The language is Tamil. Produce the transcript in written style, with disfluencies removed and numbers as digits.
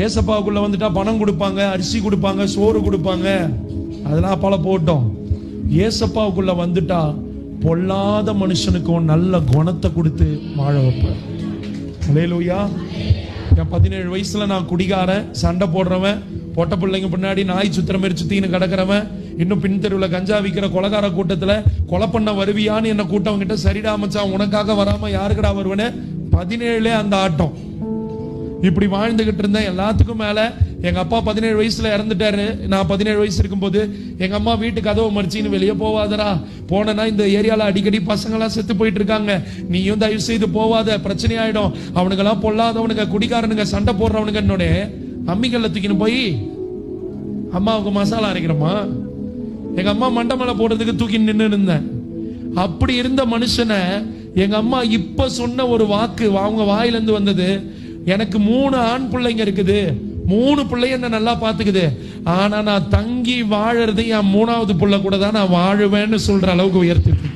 ஏசப்பாவுக்குள்ள வந்துட்டா பணம் கொடுப்பாங்க, அரிசி கொடுப்பாங்க, சோறு கொடுப்பாங்க, அதெல்லாம் பல போட்டோம். ஏசப்பாவுக்குள்ள வந்துட்டா பொல்லாத மனுஷனுக்கும் நல்ல குணத்தை கொடுத்து வாழ வைப்பார். அல்லேலூயா. என் 17 வயசுல நான் குடிகாரன், சண்டை போடுறவன், பொட்ட பிள்ளைங்க பின்னாடி நாய் சுத்திரம் மாரி சுத்தின்னு கிடக்கிறவன், இன்னும் பின் தெருவில் கஞ்சா விற்கிற கொலகார கூட்டத்துல கொலை பண்ண வருவியான்னு என்ன கூட்டம் கிட்ட, சரிடா மச்சான் உனக்காக வராம யாருக்கடா வருவனே 17 அந்த ஆட்டம். இப்படி வாழ்ந்துகிட்டு இருந்தேன். எல்லாத்துக்கும் மேல எங்க அப்பா 17 வயசுல இறந்துட்டாரு. நான் 17 வயசு இருக்கும்போது எங்க அம்மா வீட்டு கதவை மறிச்சின்னு வெளியே போவாதரா, போனா இந்த ஏரியால அடிக்கடி பசங்களாம் செத்து போயிட்டு இருக்காங்க, நீயும் தயவு செய்து போவாத, பிரச்சனை ஆயிடும், அவனுங்கெல்லாம் பொல்லாதவனுங்க, குடிக்காரனுங்க, சண்டை போடுறவனுங்க. என்னோட அம்மிக்கல்ல தூக்கின்னு போய் அம்மாவுக்கு மசாலா அரைக்கிறோமா, எங்க அம்மா மண்டை மேல போடுறதுக்கு தூக்கி நின்று இருந்தேன். அப்படி இருந்த மனுஷனை எங்க அம்மா இப்ப சொன்ன ஒரு வாக்கு அவங்க வாயிலிருந்து வந்தது, எனக்கு 3 ஆண் பிள்ளைங்க இருக்குது, 3 பிள்ளைங்க என்ன நல்லா பாத்துக்குது, ஆனா நான் தங்கி வாழறது என் 3வது பிள்ளை கூட தான் நான் வாழுவேன்னு சொல்ற அளவுக்கு உயர்த்திட்டு